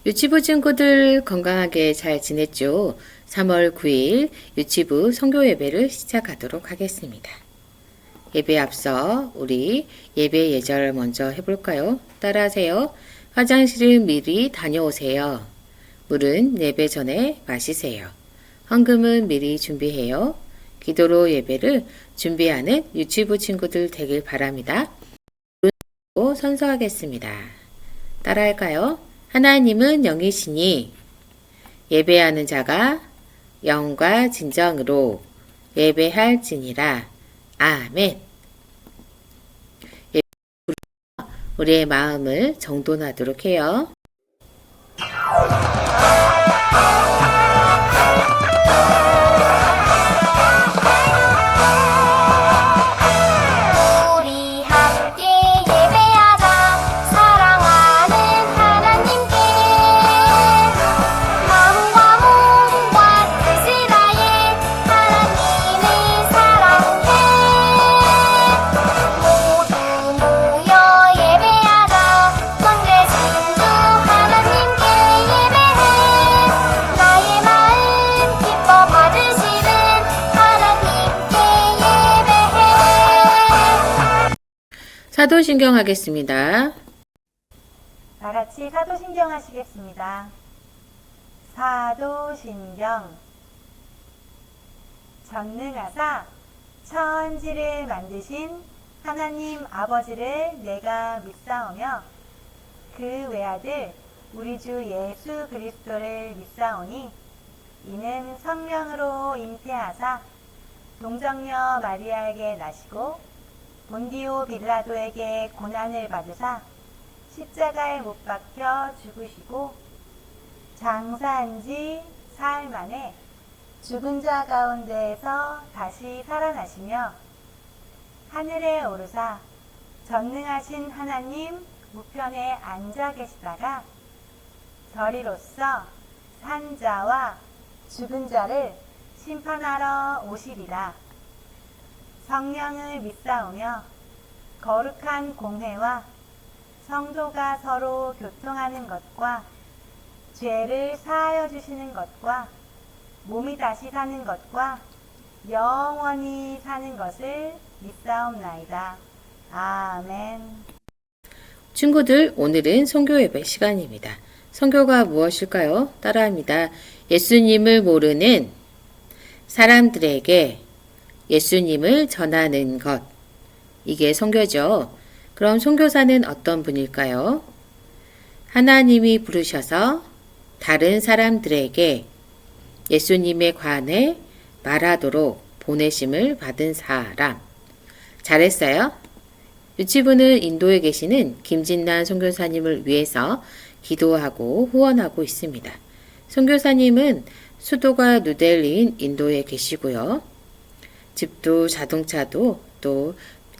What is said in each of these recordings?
유치부 친구들 건강하게 잘 지냈죠? 3월 9일 유치부 성교 예배를 시작하도록 하겠습니다. 예배 앞서 우리 예배 예절 먼저 해볼까요? 따라하세요. 화장실을 미리 다녀오세요. 물은 예배 전에 마시세요. 헌금은 미리 준비해요. 기도로 예배를 준비하는 유치부 친구들 되길 바랍니다. 선서하겠습니다. 따라할까요? 하나님은 영이시니 예배하는 자가 영과 진정으로 예배할지니라. 아멘. 우리의 마음을 정돈하도록 해요. 사도신경 하겠습니다. 다 같이 사도신경 하시겠습니다. 사도신경. 전능하사 천지를 만드신 하나님 아버지를 내가 믿사오며 그 외아들 우리 주 예수 그리스도를 믿사오니 이는 성령으로 잉태하사 동정녀 마리아에게 나시고 본디오 빌라도에게 고난을 받으사 십자가에 못 박혀 죽으시고 장사한 지 사흘 만에 죽은 자 가운데에서 다시 살아나시며 하늘에 오르사 전능하신 하나님 우편에 앉아 계시다가 저리로서 산 자와 죽은 자를 심판하러 오시리라. 성령을 믿사오며 거룩한 공회와 성도가 서로 교통하는 것과 죄를 사하여 주시는 것과 몸이 다시 사는 것과 영원히 사는 것을 믿사옵나이다. 아멘. 친구들, 오늘은 성교 예배 시간입니다. 성교가 무엇일까요? 따라합니다. 예수님을 모르는 사람들에게 예수님을 전하는 것. 이게 선교죠. 그럼 선교사는 어떤 분일까요? 하나님이 부르셔서 다른 사람들에게 예수님에 관해 말하도록 보내심을 받은 사람. 잘했어요. 유치부는 인도에 계시는 김진란 선교사님을 위해서 기도하고 후원하고 있습니다. 선교사님은 수도가 누델리인 인도에 계시고요. 집도 자동차도 또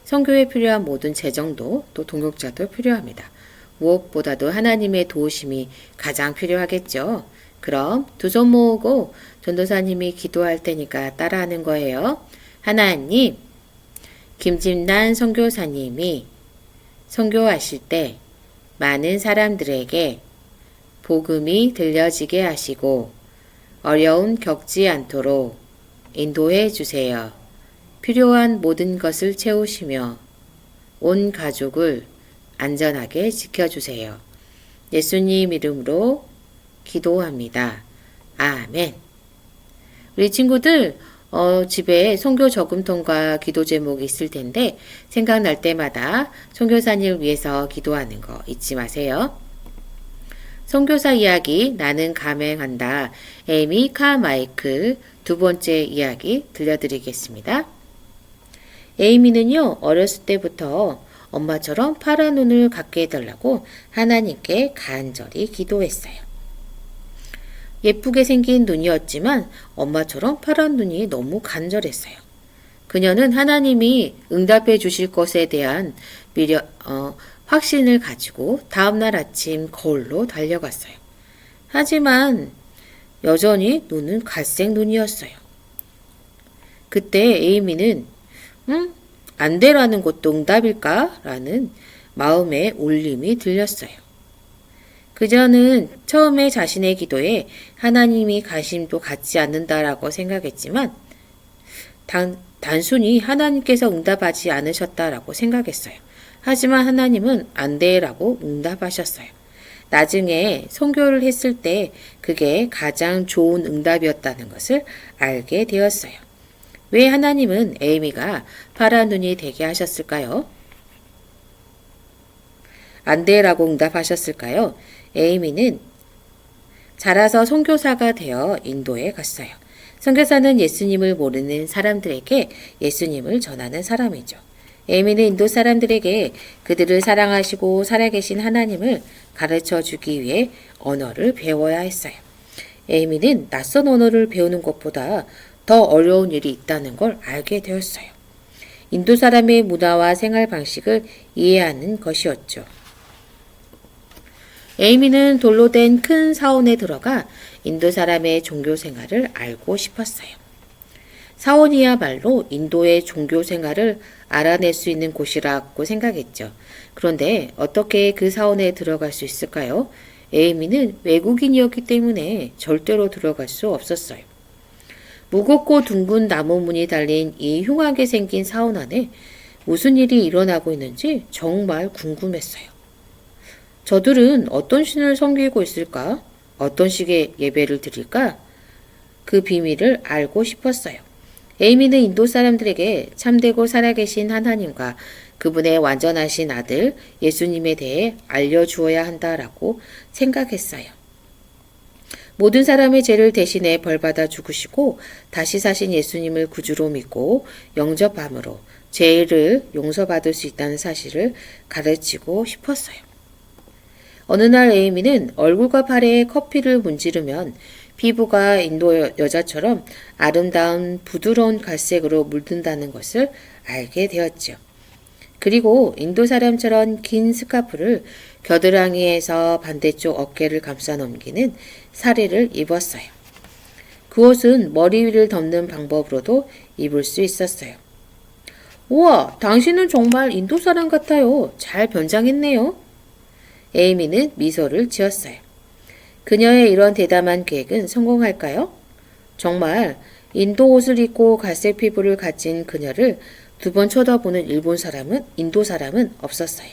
선교에 필요한 모든 재정도 또 동역자도 필요합니다. 무엇보다도 하나님의 도우심이 가장 필요하겠죠. 그럼 두 손 모으고 전도사님이 기도할 테니까 따라하는 거예요. 하나님, 김진란 선교사님이 선교하실 때 많은 사람들에게 복음이 들려지게 하시고 어려움 겪지 않도록 인도해 주세요. 필요한 모든 것을 채우시며 온 가족을 안전하게 지켜주세요. 예수님 이름으로 기도합니다. 아멘. 우리 친구들 집에 선교 저금통과 기도 제목이 있을 텐데 생각날 때마다 선교사님을 위해서 기도하는 거 잊지 마세요. 선교사 이야기 나는 감행한다. 에이미 카마이클 두 번째 이야기 들려드리겠습니다. 에이미는요, 어렸을 때부터 엄마처럼 파란 눈을 갖게 해달라고 하나님께 간절히 기도했어요. 예쁘게 생긴 눈이었지만 엄마처럼 파란 눈이 너무 간절했어요. 그녀는 하나님이 응답해 주실 것에 대한 확신을 가지고 다음날 아침 거울로 달려갔어요. 하지만 여전히 눈은 갈색 눈이었어요. 그때 에이미는 안 되라는 것도 응답일까? 라는 마음의 울림이 들렸어요. 그저는 처음에 자신의 기도에 하나님이 관심도 갖지 않는다라고 생각했지만 단순히 하나님께서 응답하지 않으셨다라고 생각했어요. 하지만 하나님은 안 돼라고 응답하셨어요. 나중에 선교를 했을 때 그게 가장 좋은 응답이었다는 것을 알게 되었어요. 왜 하나님은 에이미가 파란 눈이 되게 하셨을까요? 안 돼라고 응답하셨을까요? 에이미는 자라서 선교사가 되어 인도에 갔어요. 선교사는 예수님을 모르는 사람들에게 예수님을 전하는 사람이죠. 에이미는 인도 사람들에게 그들을 사랑하시고 살아계신 하나님을 가르쳐 주기 위해 언어를 배워야 했어요. 에이미는 낯선 언어를 배우는 것보다 더 어려운 일이 있다는 걸 알게 되었어요. 인도 사람의 문화와 생활 방식을 이해하는 것이었죠. 에이미는 돌로 된 큰 사원에 들어가 인도 사람의 종교 생활을 알고 싶었어요. 사원이야말로 인도의 종교 생활을 알아낼 수 있는 곳이라고 생각했죠. 그런데 어떻게 그 사원에 들어갈 수 있을까요? 에이미는 외국인이었기 때문에 절대로 들어갈 수 없었어요. 무겁고 둥근 나무 문이 달린 이 흉하게 생긴 사원 안에 무슨 일이 일어나고 있는지 정말 궁금했어요. 저들은 어떤 신을 섬기고 있을까? 어떤 식의 예배를 드릴까? 그 비밀을 알고 싶었어요. 에이미는 인도 사람들에게 참되고 살아계신 하나님과 그분의 완전하신 아들 예수님에 대해 알려주어야 한다라고 생각했어요. 모든 사람의 죄를 대신해 벌받아 죽으시고 다시 사신 예수님을 구주로 믿고 영접함으로 죄를 용서받을 수 있다는 사실을 가르치고 싶었어요. 어느 날 에이미는 얼굴과 팔에 커피를 문지르면 피부가 인도 여자처럼 아름다운 부드러운 갈색으로 물든다는 것을 알게 되었죠. 그리고 인도 사람처럼 긴 스카프를 겨드랑이에서 반대쪽 어깨를 감싸 넘기는 사리를 입었어요. 그 옷은 머리 위를 덮는 방법으로도 입을 수 있었어요. 우와, 당신은 정말 인도 사람 같아요. 잘 변장했네요. 에이미는 미소를 지었어요. 그녀의 이런 대담한 계획은 성공할까요? 정말 인도 옷을 입고 갈색 피부를 가진 그녀를 두 번 쳐다보는 인도 사람은 없었어요.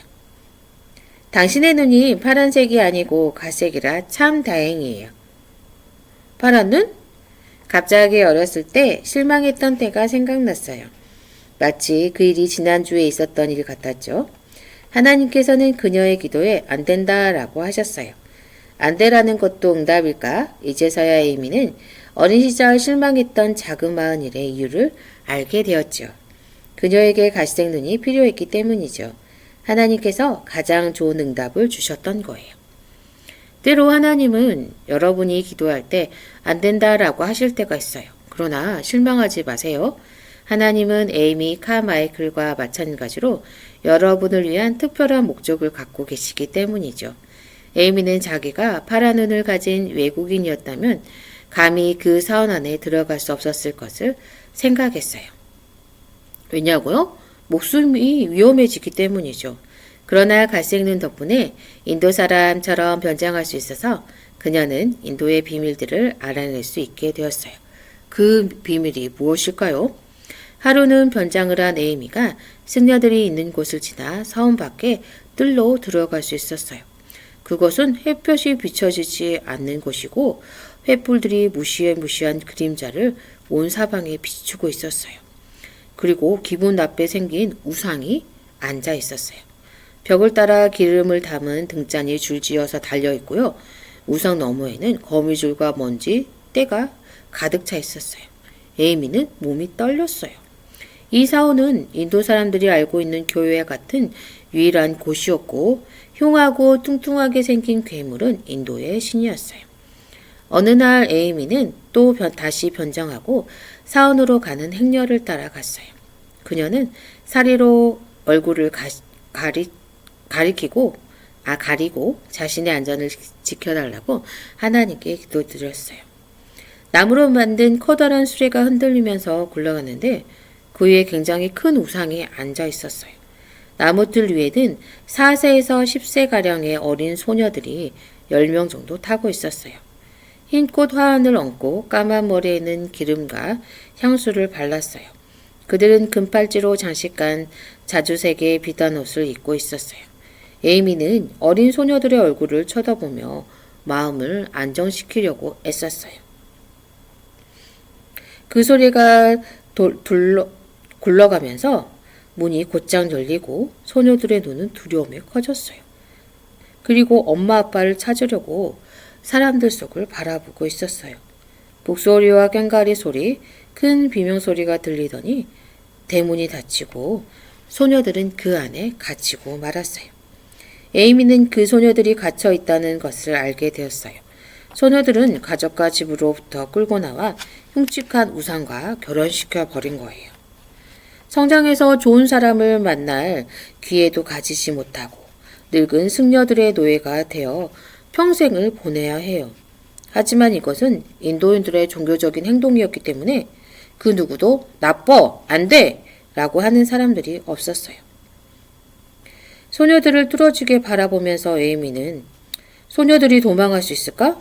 당신의 눈이 파란색이 아니고 갈색이라 참 다행이에요. 파란 눈? 갑자기 어렸을 때 실망했던 때가 생각났어요. 마치 그 일이 지난주에 있었던 일 같았죠. 하나님께서는 그녀의 기도에 안 된다라고 하셨어요. 안 되라는 것도 응답일까? 이제서야 에이미는 어린 시절 실망했던 자그마한 일의 이유를 알게 되었죠. 그녀에게 갈색 눈이 필요했기 때문이죠. 하나님께서 가장 좋은 응답을 주셨던 거예요. 때로 하나님은 여러분이 기도할 때 안 된다라고 하실 때가 있어요. 그러나 실망하지 마세요. 하나님은 에이미 카마이클과 마찬가지로 여러분을 위한 특별한 목적을 갖고 계시기 때문이죠. 에이미는 자기가 파란 눈을 가진 외국인이었다면 감히 그 사원 안에 들어갈 수 없었을 것을 생각했어요. 왜냐고요? 목숨이 위험해지기 때문이죠. 그러나 갈색 눈 덕분에 인도 사람처럼 변장할 수 있어서 그녀는 인도의 비밀들을 알아낼 수 있게 되었어요. 그 비밀이 무엇일까요? 하루는 변장을 한 에이미가 승려들이 있는 곳을 지나 사원 밖에 뜰로 들어갈 수 있었어요. 그것은 햇볕이 비춰지지 않는 곳이고 횃불들이 무시무시한 그림자를 온 사방에 비추고 있었어요. 그리고 기분 나쁘게 생긴 우상이 앉아 있었어요. 벽을 따라 기름을 담은 등잔이 줄지어서 달려있고요. 우상 너머에는 거미줄과 먼지, 때가 가득 차 있었어요. 에이미는 몸이 떨렸어요. 이 사원은 인도 사람들이 알고 있는 교회 같은 유일한 곳이었고 흉하고 뚱뚱하게 생긴 괴물은 인도의 신이었어요. 어느 날 에이미는 또 다시 변장하고 사원으로 가는 행렬을 따라갔어요. 그녀는 사리로 얼굴을 가리고 자신의 안전을 지켜달라고 하나님께 기도드렸어요. 나무로 만든 커다란 수레가 흔들리면서 굴러가는데 그 위에 굉장히 큰 우상이 앉아 있었어요. 나무들 위에는 4세에서 10세가량의 어린 소녀들이 10명 정도 타고 있었어요. 흰 꽃 화환을 얹고 까만 머리에는 기름과 향수를 발랐어요. 그들은 금팔찌로 장식한 자주색의 비단 옷을 입고 있었어요. 에이미는 어린 소녀들의 얼굴을 쳐다보며 마음을 안정시키려고 애썼어요. 그 소리가 굴러가면서 문이 곧장 열리고 소녀들의 눈은 두려움에 커졌어요. 그리고 엄마 아빠를 찾으려고 사람들 속을 바라보고 있었어요. 북소리와 꽹과리 소리, 큰 비명소리가 들리더니 대문이 닫히고 소녀들은 그 안에 갇히고 말았어요. 에이미는 그 소녀들이 갇혀 있다는 것을 알게 되었어요. 소녀들은 가족과 집으로부터 끌고 나와 흉측한 우상과 결혼시켜 버린 거예요. 성장해서 좋은 사람을 만날 기회도 가지지 못하고 늙은 승려들의 노예가 되어 평생을 보내야 해요. 하지만 이것은 인도인들의 종교적인 행동이었기 때문에 그 누구도 나빠, 안 돼! 라고 하는 사람들이 없었어요. 소녀들을 뚫어지게 바라보면서 에이미는 소녀들이 도망할 수 있을까?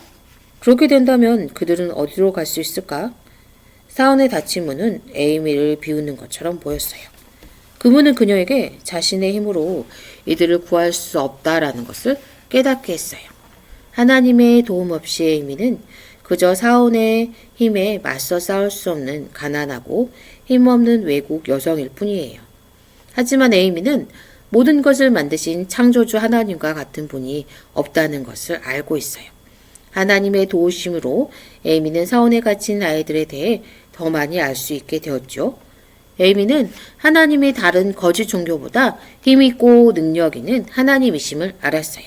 그렇게 된다면 그들은 어디로 갈 수 있을까? 사원의 닫힌 문은 에이미를 비우는 것처럼 보였어요. 그 문은 그녀에게 자신의 힘으로 이들을 구할 수 없다라는 것을 깨닫게 했어요. 하나님의 도움 없이 에이미는 그저 사원의 힘에 맞서 싸울 수 없는 가난하고 힘없는 외국 여성일 뿐이에요. 하지만 에이미는 모든 것을 만드신 창조주 하나님과 같은 분이 없다는 것을 알고 있어요. 하나님의 도우심으로 에이미는 사원에 갇힌 아이들에 대해 더 많이 알 수 있게 되었죠. 에이미는 하나님의 다른 거짓 종교보다 힘있고 능력 있는 하나님이심을 알았어요.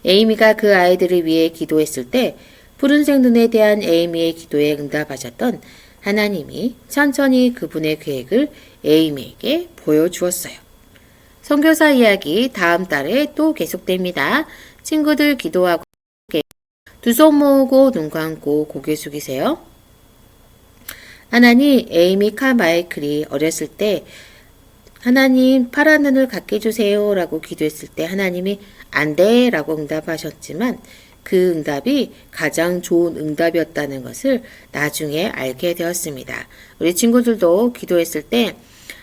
에이미가 그 아이들을 위해 기도했을 때 푸른색 눈에 대한 에이미의 기도에 응답하셨던 하나님이 천천히 그분의 계획을 에이미에게 보여주었어요. 선교사 이야기 다음 달에 또 계속됩니다. 친구들 기도하고 두 손 모으고 눈 감고 고개 숙이세요. 하나님, 에이미 카마이클이 어렸을 때 하나님 파란 눈을 갖게 해주세요 라고 기도했을 때 하나님이 안 돼 라고 응답하셨지만 그 응답이 가장 좋은 응답이었다는 것을 나중에 알게 되었습니다. 우리 친구들도 기도했을 때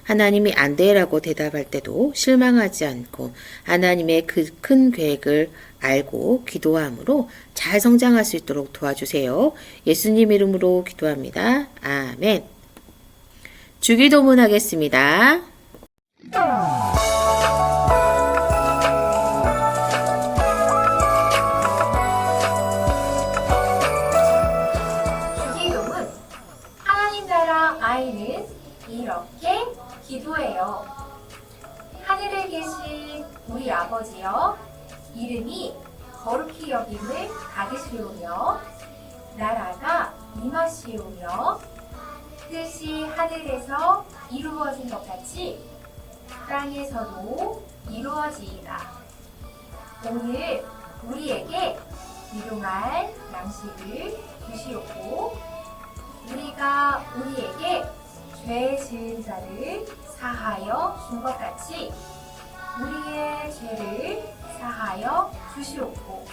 하나님이 안 돼 라고 대답할 때도 실망하지 않고 하나님의 그 큰 계획을 알고 기도함으로 잘 성장할 수 있도록 도와주세요. 예수님 이름으로 기도합니다. 아멘. 주기도문 하겠습니다. 주기도문. 하나님 나라 아이는 이렇게 기도해요. 하늘에 계신 우리 아버지여, 이름이 거룩히 여김을 받으시오며 나라가 임하시오며 뜻이 하늘에서 이루어진 것 같이 땅에서도 이루어지이다. 오늘 우리에게 일용할 양식을 주시옵고 우리가 우리에게 죄 지은 자를 사하여 준 것 같이 우리의 죄를 사하여 주시옵고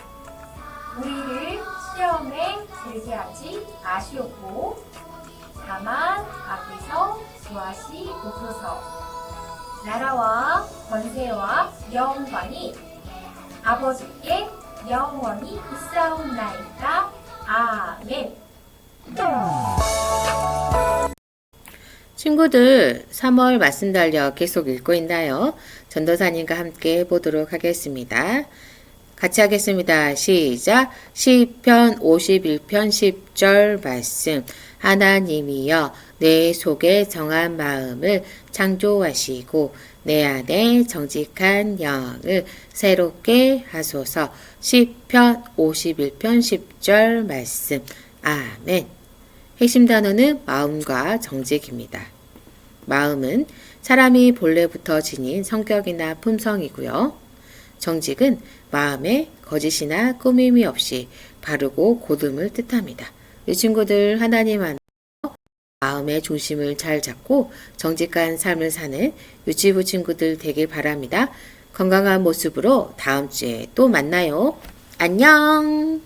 우리를 시험에 들게 하지 마시옵고 다만 악에서 구하시옵소서. 나라와 권세와 영광이 아버지께 영원히 있사옵나이다. 아멘. 친구들 3월 말씀 달력 계속 읽고 있나요? 전도사님과 함께 해보도록 하겠습니다. 같이 하겠습니다. 시작. 시편 51편 10절 말씀. 하나님이여 내 속에 정한 마음을 창조하시고 내 안에 정직한 영을 새롭게 하소서. 시편 51편 10절 말씀. 아멘. 핵심 단어는 마음과 정직입니다. 마음은 사람이 본래부터 지닌 성격이나 품성이고요. 정직은 마음에 거짓이나 꾸밈이 없이 바르고 곧음을 뜻합니다. 이 친구들 하나님 안에 마음의 중심을 잘 잡고 정직한 삶을 사는 유치부 친구들 되길 바랍니다. 건강한 모습으로 다음 주에 또 만나요. 안녕!